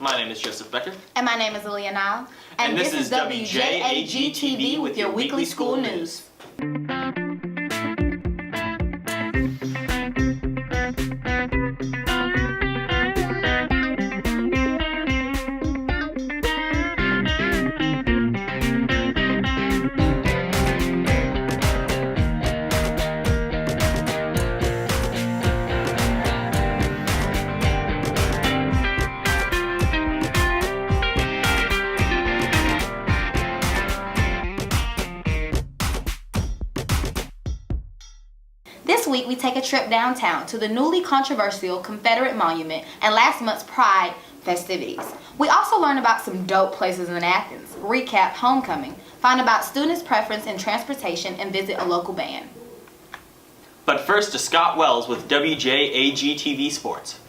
My name is Joseph Becker. And my name is Aaliyah. And this is WJAG-TV with your weekly school news. This week, we take a trip downtown to the newly controversial Confederate Monument and last month's Pride festivities. We also learn about some dope places in Athens, recap homecoming, find about students' preference in transportation, and visit a local band. But first to Scott Wells with WJAG-TV Sports.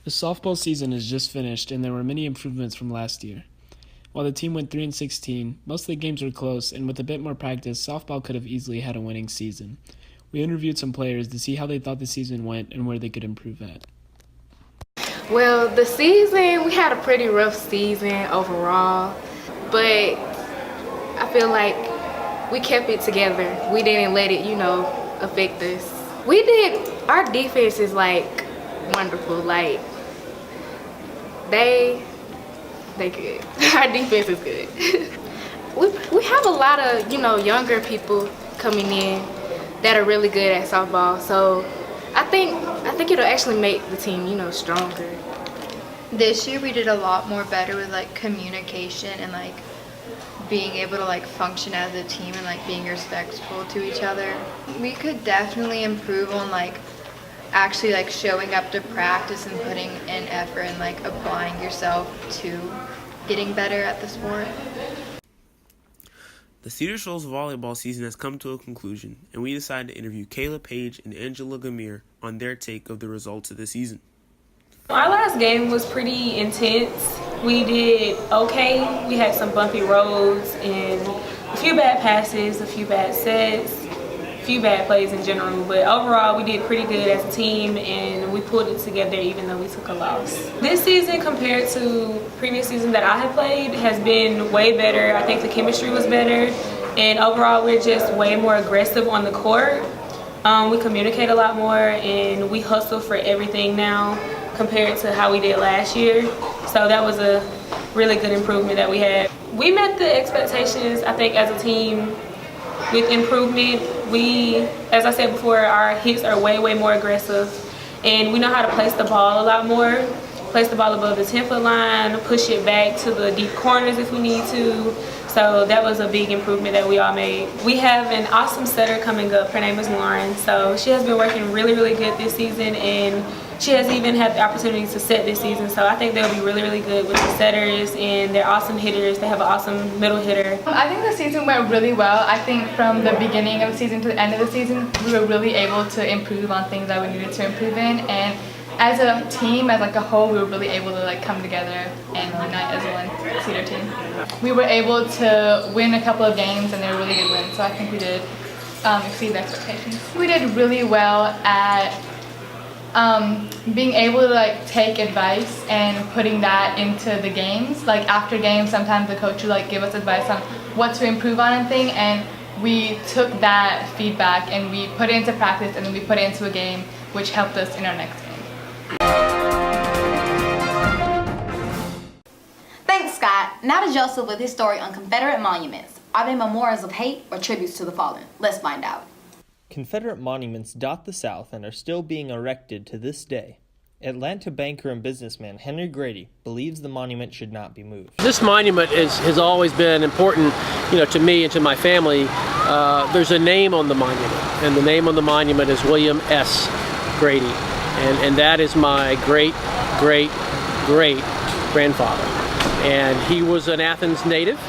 The softball season is just finished, and there were many improvements from last year. While the team went 3-16, most of the games were close, and with a bit more practice, softball could have easily had a winning season. We interviewed some players to see how they thought the season went and where they could improve at. Well, the season, we had a pretty rough season overall, but I feel like we kept it together. We didn't let it, affect us. Our defense is wonderful. They good. Our defense is good. we have a lot of, younger people coming in that are really good at softball. So I think it'll actually make the team, stronger. This year we did a lot more better with communication and being able to function as a team and being respectful to each other. We could definitely improve on actually showing up to practice and putting in effort and applying yourself to getting better at the sport. The Cedar Shoals volleyball season has come to a conclusion, and we decided to interview Kayla Page and Angela Gamir on their take of the results of the season. Our last game was pretty intense. We did okay. We had some bumpy roads and a few bad passes, a few bad sets, a few bad plays in general, but overall we did pretty good as a team and we pulled it together even though we took a loss. This season compared to previous season that I have played has been way better. I think the chemistry was better and overall we're just way more aggressive on the court. We communicate a lot more and we hustle for everything now compared to how we did last year. So that was a really good improvement that we had. We met the expectations, I think, as a team. With improvement, as I said before, our hits are way more aggressive and we know how to place the ball a lot more. Place the ball above the 10-foot line, push it back to the deep corners if we need to. So that was a big improvement that we all made. We have an awesome setter coming up. Her name is Lauren. So she has been working really good this season and she has even had the opportunity to set this season. So I think they'll be really good with the setters and they're awesome hitters. They have an awesome middle hitter. I think the season went really well. I think from the beginning of the season to the end of the season, we were really able to improve on things that we needed to improve in. And as a team, as a whole, we were really able to come together and unite as one Cedar team. We were able to win a couple of games and they were really good wins. So I think we did exceed expectations. We did really well at being able to take advice and putting that into the games. After games, sometimes the coach will give us advice on what to improve on and thing, and we took that feedback and we put it into practice and then we put it into a game, which helped us in our next game. Thanks, Scott. Now to Joseph with his story on Confederate monuments. Are they memorials of hate or tributes to the fallen? Let's find out. Confederate monuments dot the South and are still being erected to this day. Atlanta banker and businessman Henry Grady believes the monument should not be moved. This monument has always been important, to me and to my family. There's a name on the monument, and the name on the monument is William S. Grady, and that is my great grandfather. And he was an Athens native,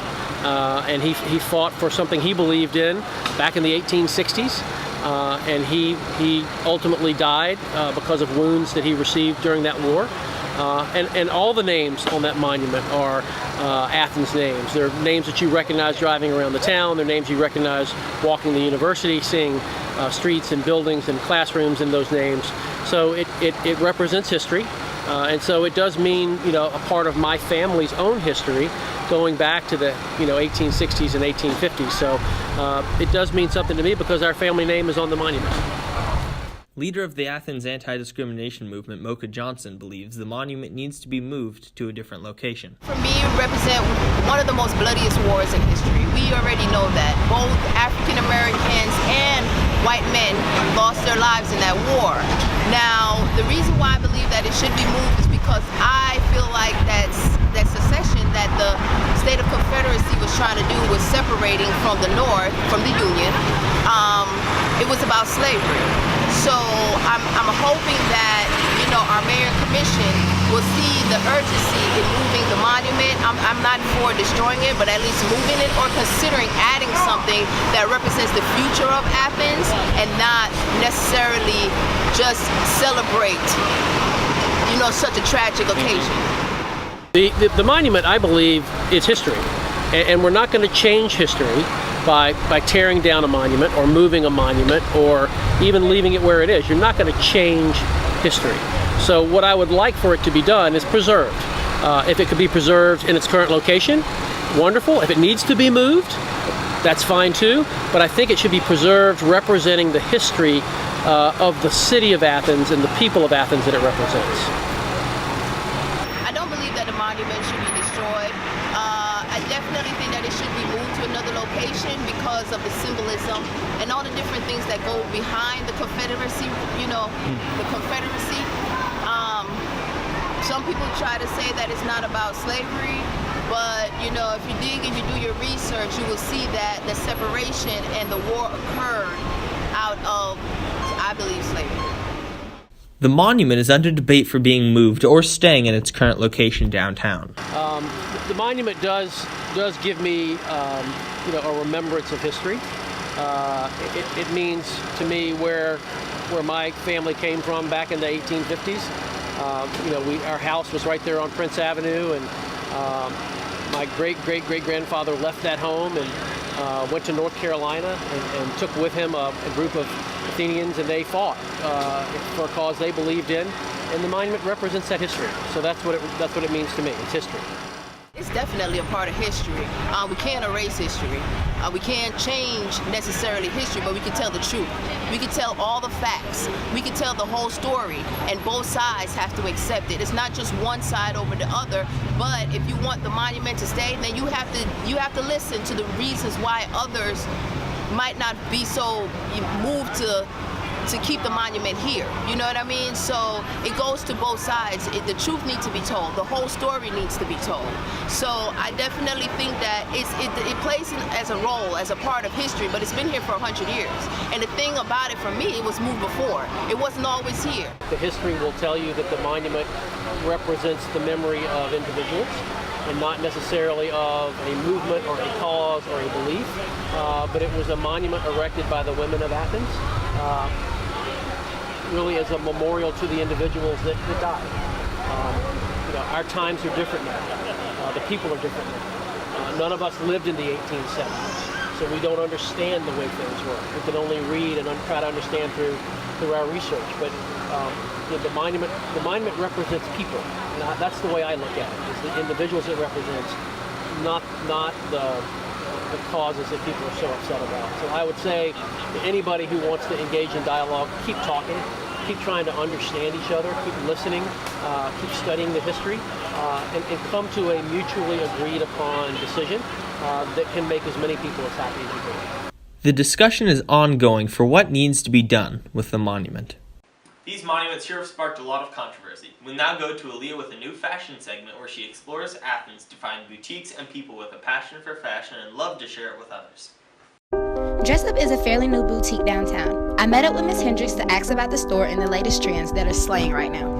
and he fought for something he believed in back in the 1860s. and he ultimately died because of wounds that he received during that war. And all the names on that monument are Athens names. They're names that you recognize driving around the town. They're names you recognize walking the university, seeing streets and buildings and classrooms in those names. So it represents history. And so it does mean, a part of my family's own history going back to the, 1860s and 1850s. So it does mean something to me because our family name is on the monument. Leader of the Athens anti-discrimination movement, Mocha Johnson, believes the monument needs to be moved to a different location. For me, it represents one of the most bloodiest wars in history. We already know that. Both African Americans and white men lost their lives in that war. Now, the reason why I believe that it should be moved is because I feel like that secession that the state of Confederacy was trying to do was separating from the North, from the Union. It was about slavery. So I'm hoping that, our mayor and commission will see the urgency in moving the monument. I'm not for destroying it, but at least moving it or considering adding something that represents the future of Athens and not necessarily just celebrate, such a tragic occasion. The monument, I believe, is history, and we're not going to change history by tearing down a monument or moving a monument or even leaving it where it is. You're not going to change history. So what I would like for it to be done is preserved. If it could be preserved in its current location, wonderful. If it needs to be moved, that's fine too. But I think it should be preserved, representing the history of the city of Athens and the people of Athens that it represents. I don't believe that the monument should be destroyed. I definitely think that it should be moved to another location because of the symbolism and all the different things that go behind the Confederacy, the Confederacy. Some people try to say that it's not about slavery, but if you dig and you do your research, you will see that the separation and the war occurred out of, I believe, slavery. The monument is under debate for being moved or staying in its current location downtown. The monument does give me, a remembrance of history. It means to me where my family came from back in the 1850s. Our house was right there on Prince Avenue, and my great-great-great-grandfather left that home and went to North Carolina and took with him a group of Athenians, and they fought for a cause they believed in, and the monument represents that history. So that's what it means to me. It's history. It's definitely a part of history. We can't erase history. We can't change necessarily history, but we can tell the truth. We can tell all the facts. We can tell the whole story, and both sides have to accept it. It's not just one side over the other, but if you want the monument to stay, then you have to listen to the reasons why others might not be so moved to keep the monument here. You know what I mean? So it goes to both sides. The truth needs to be told. The whole story needs to be told. So I definitely think that it plays as a role, as a part of history, but it's been here for 100 years. And the thing about it for me, it was moved before. It wasn't always here. The history will tell you that the monument represents the memory of individuals and not necessarily of a movement or a cause or a belief, but it was a monument erected by the women of Athens, really as a memorial to the individuals that died. Our times are different now. The people are different now. None of us lived in the 1870s, so we don't understand the way things were. We can only read and try to understand through our research. But the monument represents people. And that's the way I look at it. It's the individuals it represents, not the causes that people are so upset about. So I would say to anybody who wants to engage in dialogue, keep talking, keep trying to understand each other, keep listening, keep studying the history, and come to a mutually agreed upon decision that can make as many people as happy as you can. The discussion is ongoing for what needs to be done with the monument. These monuments sure have sparked a lot of controversy. We'll now go to Aaliyah with a new fashion segment where she explores Athens to find boutiques and people with a passion for fashion and love to share it with others. Dress Up is a fairly new boutique downtown. I met up with Ms. Hendricks to ask about the store and the latest trends that are slaying right now.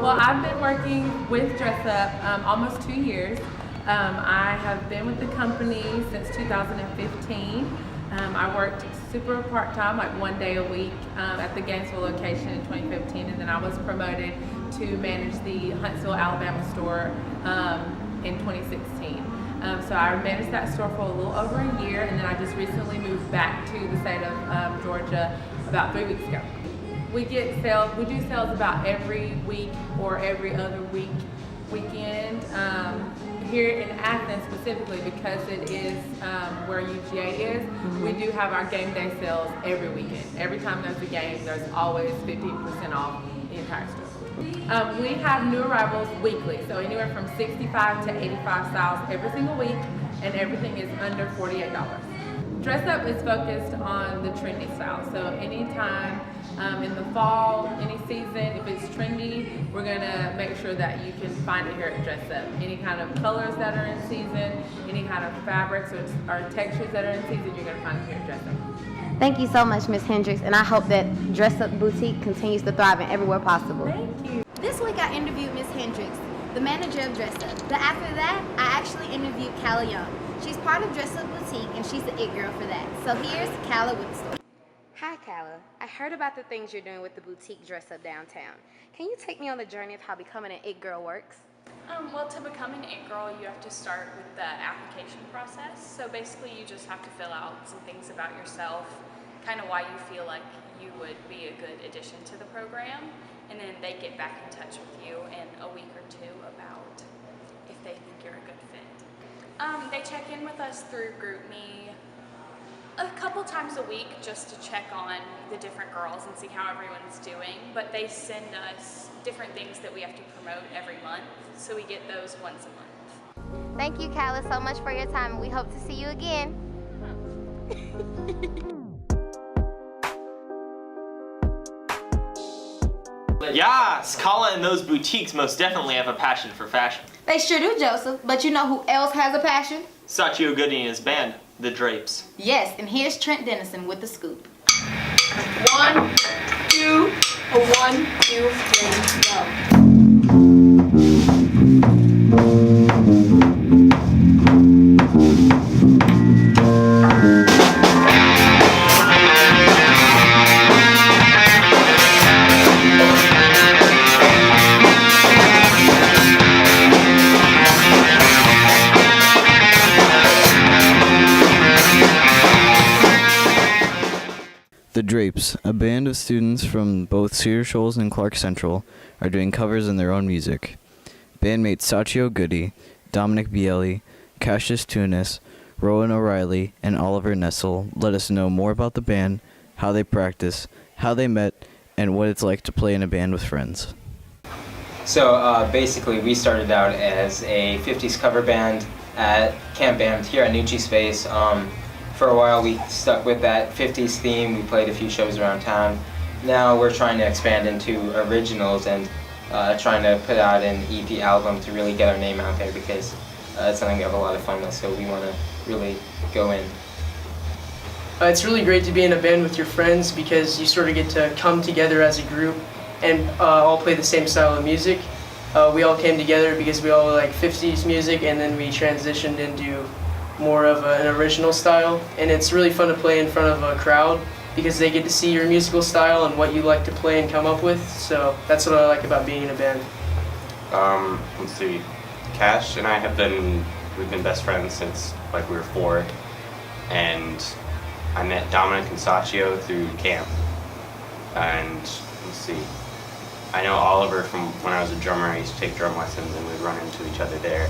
Well, I've been working with Dress Up almost 2 years. I have been with the company since 2015. I worked super part-time, like 1 day a week at the Gainesville location in 2015, and then I was promoted to manage the Huntsville, Alabama store in 2016. So I managed that store for a little over a year, and then I just recently moved back to the state of Georgia about 3 weeks ago. We do sales about every week or every other weekend. Here in Athens specifically, because it is where UGA is, we do have our game day sales every weekend. Every time there's a game, there's always 15% off the entire store. We have new arrivals weekly, so anywhere from 65 to 85 styles every single week, and everything is under $48. Dress Up is focused on the trendy style, so anytime in the fall, any season, if it's trendy, we're gonna make sure that you can find it here at Dress Up. Any kind of colors that are in season, any kind of fabrics or textures that are in season, you're gonna find it here at Dress Up. Thank you so much, Ms. Hendricks, and I hope that Dress Up Boutique continues to thrive in everywhere possible. Thank you. This week I interviewed Ms. Hendricks, the manager of Dress Up. But after that, I actually interviewed Calla Young. She's part of Dress Up Boutique, and she's the it girl for that. So here's Calla with the story. Hi, Calla. I heard about the things you're doing with the boutique Dress Up downtown. Can you take me on the journey of how becoming an it girl works? Well, to become an it girl, you have to start with the application process. So basically, you just have to fill out some things about yourself, kind of why you feel like you would be a good addition to the program, and then they get back in touch with you in a week or two about if they think you're a good fit. They check in with us through GroupMe a couple times a week just to check on the different girls and see how everyone's doing, but they send us different things that we have to promote every month, so we get those once a month. Thank you, Calla, so much for your time, and we hope to see you again. Yes, Calla and those boutiques most definitely have a passion for fashion. They sure do, Joseph, but you know who else has a passion? Sachio Goody and his band, the Drapes. Yes, and here's Trent Dennison with the scoop. 1, 2, 1, 2, 3, go. The Drapes, a band of students from both Cedar Shoals and Clark Central, are doing covers in their own music. Bandmates Sachio Goody, Dominic Bieli, Cassius Tunis, Rowan O'Reilly, and Oliver Nessel let us know more about the band, how they practice, how they met, and what it's like to play in a band with friends. So basically we started out as a 50s cover band at Camp Band here at Nucci Space. For a while we stuck with that 50s theme. We played a few shows around town. Now we're trying to expand into originals and trying to put out an EP album to really get our name out there, because it's something we have a lot of fun with, so we want to really go in. It's really great to be in a band with your friends because you sort of get to come together as a group and all play the same style of music. We all came together because we all like 50s music, and then we transitioned into more of an original style, and it's really fun to play in front of a crowd because they get to see your musical style and what you like to play and come up with. So that's what I like about being in a band. Let's see, Cash and I we've been best friends since like we were 4, and I met Dominic and Sachio through camp. And let's see, I know Oliver from when I was a drummer. I used to take drum lessons and we'd run into each other there.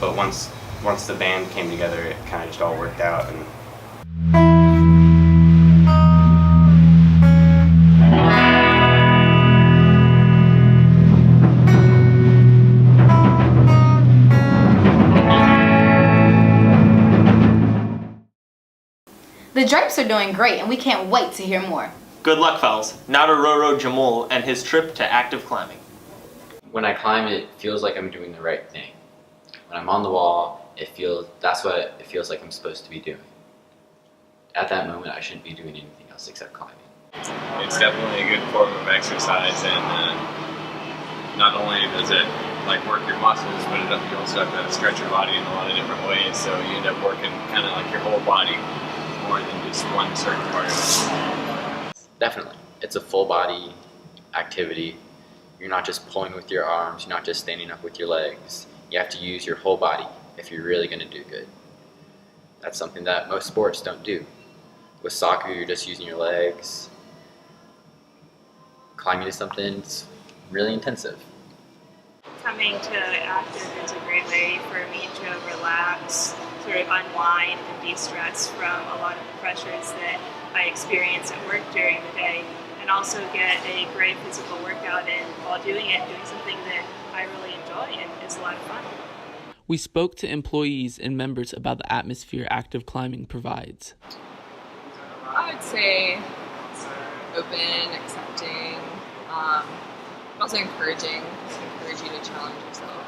But once the band came together, it kind of just all worked out. And The Drapes are doing great, and we can't wait to hear more. Good luck, fellas. Now to Roro Jamul and his trip to active climbing. When I climb, it feels like I'm doing the right thing. When I'm on the wall, that's what it feels like I'm supposed to be doing. At that moment, I shouldn't be doing anything else except climbing. It's definitely a good form of exercise, and not only does it like work your muscles, but you also have to stretch your body in a lot of different ways, so you end up working kind of like your whole body. more than just one certain part of it. Definitely. It's a full body activity. You're not just pulling with your arms, you're not just standing up with your legs. You have to use your whole body if you're really going to do good. That's something that most sports don't do. With soccer, you're just using your legs. Climbing is something that's really intensive. Coming to Active is a great way for me to relax, sort of unwind and de-stress from a lot of the pressures that I experience at work during the day, and also get a great physical workout in while doing it, doing something that I really enjoy and is a lot of fun. We spoke to employees and members about the atmosphere active climbing provides. I would say open, accepting, also encouraging. Encourage you to challenge yourself.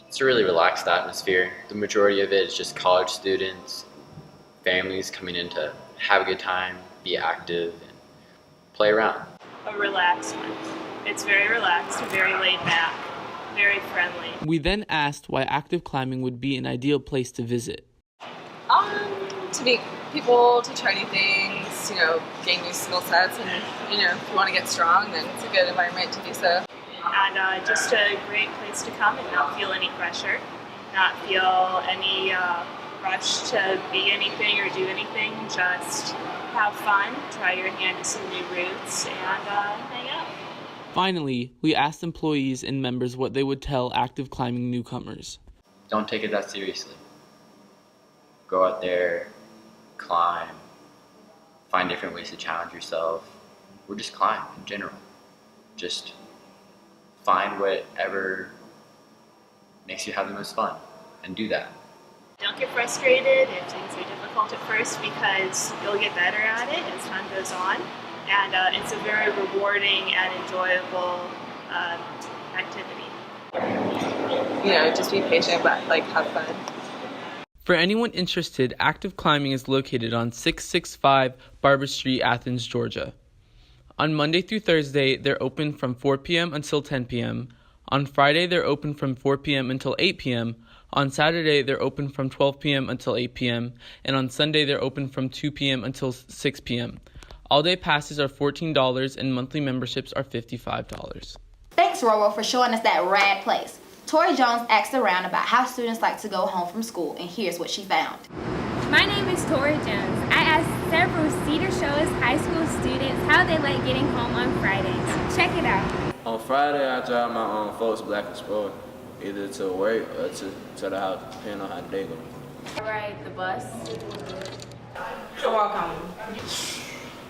It's a really relaxed atmosphere. The majority of it is just college students, families coming in to have a good time, be active, and play around. A relaxed one. It's very relaxed, very laid back, very friendly. We then asked why active climbing would be an ideal place to visit. To meet people, to try new things, gain new skill sets, and if you want to get strong, then it's a good environment to do so. And just a great place to come and not feel any pressure, not feel any rush to be anything or do anything, just have fun, try your hand at some new routes, and hang out. Finally, we asked employees and members what they would tell active climbing newcomers. Don't take it that seriously. Go out there, climb, find different ways to challenge yourself, or just climb in general. Just find whatever makes you have the most fun and do that. Don't get frustrated if things are difficult at first, because you'll get better at it as time goes on. And it's a very rewarding and enjoyable activity. Just be patient, but have fun. For anyone interested, active climbing is located on 665 Barber Street, Athens, Georgia. On Monday through Thursday, they're open from 4 p.m. until 10 p.m. On Friday, they're open from 4 p.m. until 8 p.m. On Saturday, they're open from 12 p.m. until 8 p.m. And on Sunday, they're open from 2 p.m. until 6 p.m. All-day passes are $14 and monthly memberships are $55. Thanks, Roro, for showing us that rad place. Tori Jones asked around about how students like to go home from school, and here's what she found. My name is Tori Jones. I asked several Cedar Shores high school students how they like getting home on Fridays. Check it out. On Friday, I drive my own folks Black Explorer, either to work or to the house, depending on how the day goes. I ride the bus. I walk home.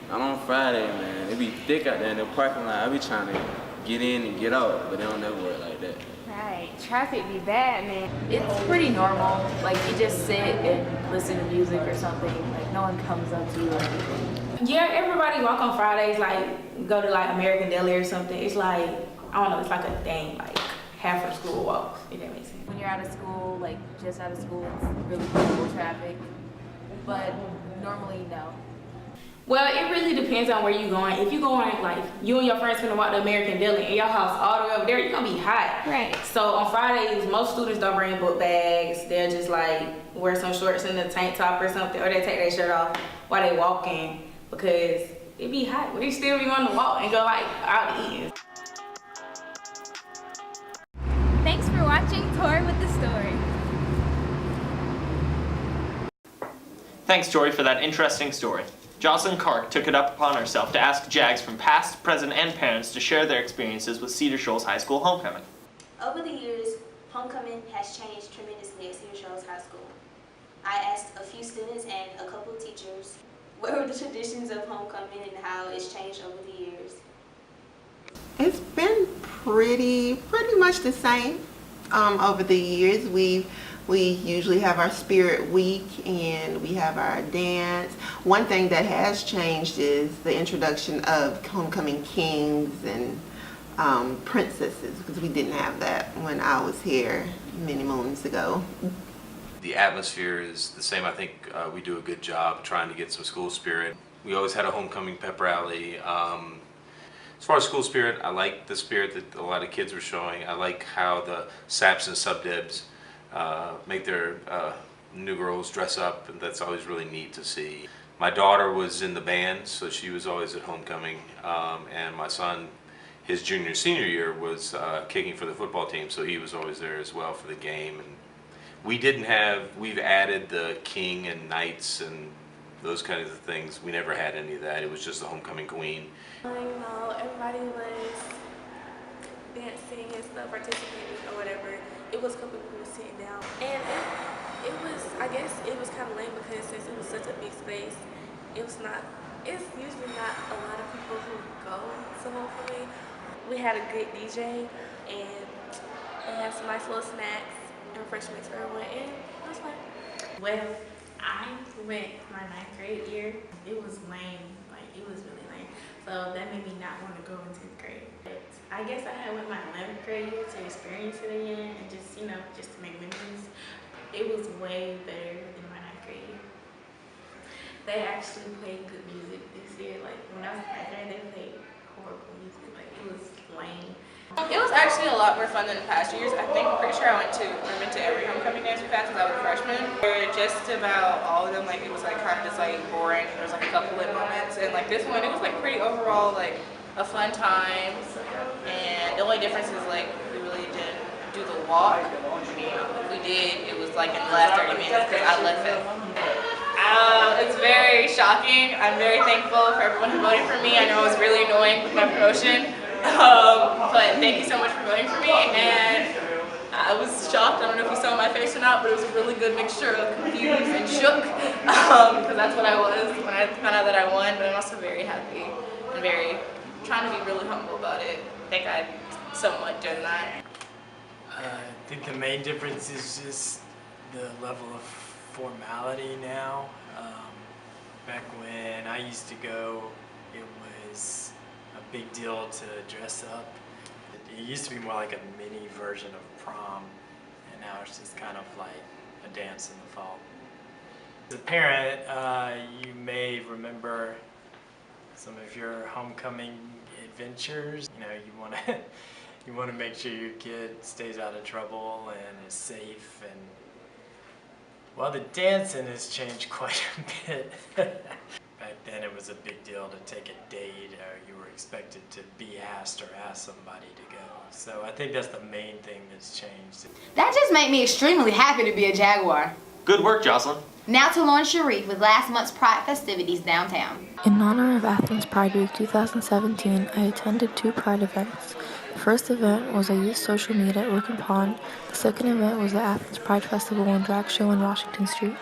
Not on Friday, man. It be thick out there in the parking lot. I be trying to get in and get out, but they don't never work like that. Right. Traffic be bad, man. It's pretty normal. Like, you just sit and listen to music or something. Like, no one comes up to you or anything. Yeah, everybody walk on Fridays, like, go to, like, American Deli or something. It's like, I don't know, it's like a thing, like, half of school walks, if that makes sense. When you're out of school, like, just out of school, it's really beautiful traffic. But normally, no. Well, it really depends on where you're going. If you're going, like, you and your friends gonna walk to American Deli and your house all the way over there, you're gonna be hot. Right. So on Fridays, most students don't bring book bags. They'll just, like, wear some shorts and a tank top or something, or they take their shirt off while they walking, because it be hot. We still be wanting to walk and go, like, out eating. Thanks for watching Tori with the Story. Thanks, Tori, for that interesting story. Jocelyn Kark took it up upon herself to ask JAGs from past, present, and parents to share their experiences with Cedar Shoals High School homecoming. Over the years, homecoming has changed tremendously at Cedar Shoals High School. I asked a few students and a couple of teachers what were the traditions of homecoming and how it's changed over the years. It's been pretty much the same over the years. We usually have our spirit week and we have our dance. One thing that has changed is the introduction of homecoming kings and princesses, because we didn't have that when I was here many moons ago. The atmosphere is the same. I think we do a good job trying to get some school spirit. We always had a homecoming pep rally. As far as school spirit, I like the spirit that a lot of kids were showing. I like how the SAPs and sub-debs make their new girls dress up, and that's always really neat to see. My daughter was in the band, so she was always at homecoming, and my son, his junior senior year, was kicking for the football team, so he was always there as well for the game. And we've added the king and knights and those kinds of things. We never had any of that. It was just the homecoming queen. Everybody was dancing and stuff, participating or whatever. It was a couple people sitting down, and it was, I guess it was kind of lame because since it was such a big space, it's usually not a lot of people who go to Hopefully. We had a good DJ, and they had some nice little snacks and refreshments for everyone, and it was fun. Well, I went my 9th grade year. It was lame, like it was really lame. So that made me not want to go in 10th grade. But I guess I had went my 11th grade year to experience it again and just, just to make memories. It was way better than my 9th grade year. They actually played good music this year. Like when I was in 9th grade, they played horrible music. Like it was lame. It was actually a lot more fun than the past years. I'm pretty sure I went to every homecoming dance we've had since I was a freshman. For just about all of them, like it was like kind of just like boring. There was like a couple lit moments, and like this one, it was like pretty overall like a fun time. And the only difference is like we really didn't do the walk. If we did, it was like in the last 30 minutes because I left it. It's very shocking. I'm very thankful for everyone who voted for me. I know it was really annoying with my promotion. But thank you so much for voting for me, and I was shocked. I don't know if you saw my face or not, but it was a really good mixture of confused and shook, because that's what I was when I found out that I won, but I'm also very happy and trying to be really humble about it. I think I somewhat done that. I think the main difference is just the level of formality now. Back when I used to go, it was a big deal to dress up. It used to be more like a mini version of prom, and now it's just kind of like a dance in the fall. As a parent, you may remember some of your homecoming adventures. You want to make sure your kid stays out of trouble and is safe. And well, the dancing has changed quite a bit. Back then it was a big deal to take a date, or you were expected to be asked or ask somebody to go. So I think that's the main thing that's changed. That just made me extremely happy to be a Jaguar. Good work, Jocelyn. Now to Lauren Sharif with last month's Pride festivities downtown. In honor of Athens Pride Week 2017, I attended 2 Pride events. The first event was a youth social meet at Rookin' Pond. The second event was the Athens Pride Festival and Drag Show on Washington Street.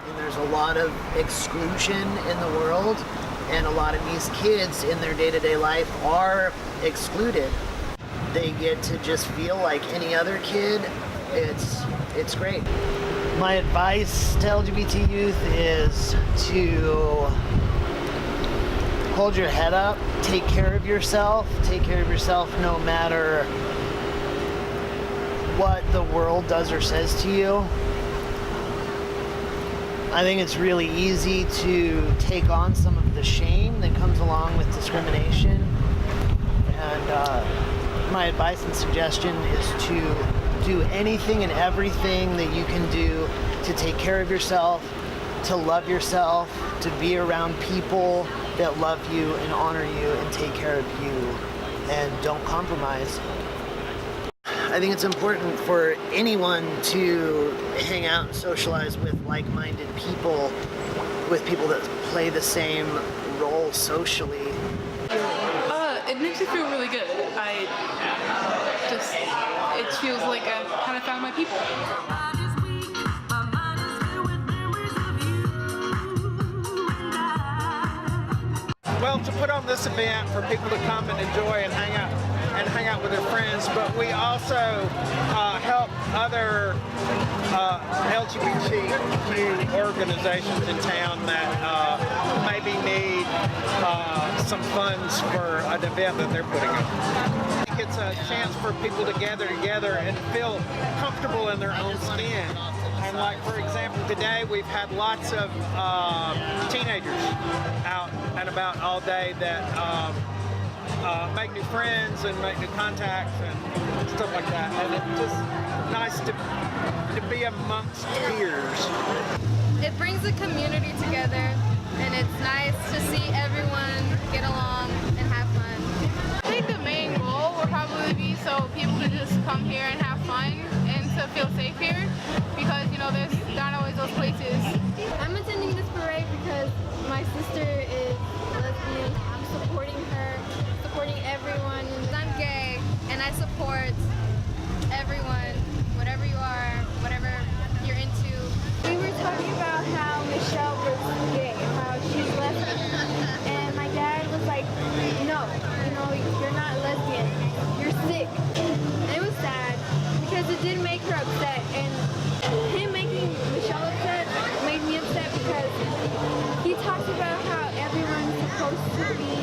And there's a lot of exclusion in the world, and a lot of these kids in their day-to-day life are excluded. They get to just feel like any other kid. It's great. My advice to LGBT youth is to hold your head up, take care of yourself no matter what the world does or says to you. I think it's really easy to take on some of the shame that comes along with discrimination. And my advice and suggestion is to do anything and everything that you can do to take care of yourself, to love yourself, to be around people that love you and honor you and take care of you, and don't compromise. I think it's important for anyone to hang out and socialize with like-minded people, with people that play the same role socially. It makes me feel really good. It feels like I've kind of found my people. Well, to put on this event for people to come and enjoy and hang out with their friends, but we also help other LGBTQ organizations in town that maybe need some funds for an event that they're putting on. I think it's a chance for people to gather together and feel comfortable in their own skin. And like, for example, today we've had lots of teenagers out and about all day that make new friends and make new contacts and stuff like that. And it's just nice to be amongst peers. It brings the community together, and it's nice to see everyone get along and have fun. I think the main goal will probably be so people can just come here and have fun and to feel safe here, because you know there's not always those places. I'm attending this parade because my sister is lesbian. I'm supporting her, supporting everyone. I'm gay, and I support everyone, whatever you are, whatever you're into. We were talking about how Michelle was gay, how she's lesbian, and my dad was like, no, you're not lesbian, you're sick. And it was sad because it did make her upset, and him making Michelle upset made me upset because he talks about how everyone's supposed to be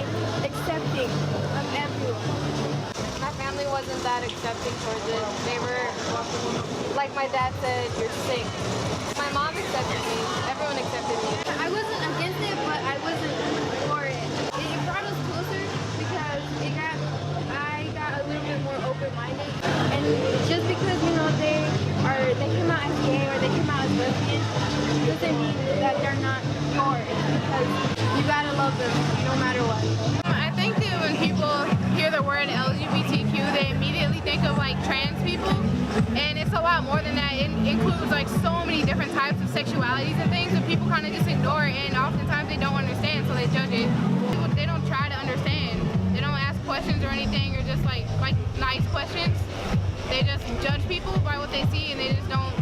accepting of everyone. My family wasn't that accepting towards it. They were, like my dad said, you're sick. My mom accepted me. Everyone accepted me. I wasn't against it, but I wasn't for it. It brought us closer because I got a little bit more open-minded. And just because, they come out as gay or they come out as lesbian, doesn't mean that they're not yours, because you gotta love them no matter what. I think that when people hear the word LGBTQ, they immediately think of like trans people, and it's a lot more than that. It includes like so many different types of sexualities and things that people kind of just ignore, and oftentimes they don't understand, so they judge it. They don't try to understand. They don't ask questions or anything, or just like nice questions. They just judge people by what they see, and they just don't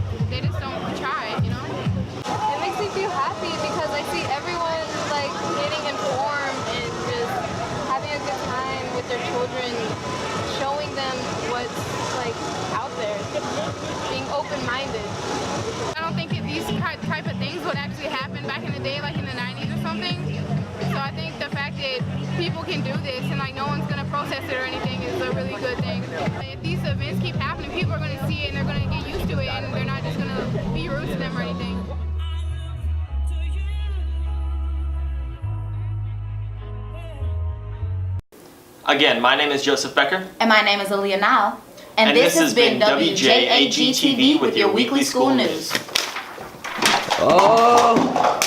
try, you know? It makes me feel happy because I see everyone like getting informed and just having a good time with their children, showing them what's like out there, being open-minded. I don't think these type of things would actually happen back in the day, like in the 90s or something. So I think the fact that people can do this and like no one's gonna protest it or anything is a really good thing. If these events keep happening, people are gonna see it and they're gonna get used to it, and they're not just gonna be rude to them or anything. Again, my name is Joseph Becker. And my name is Aaliyah Nile. And this has been WJAG-TV with your weekly school news. Oh!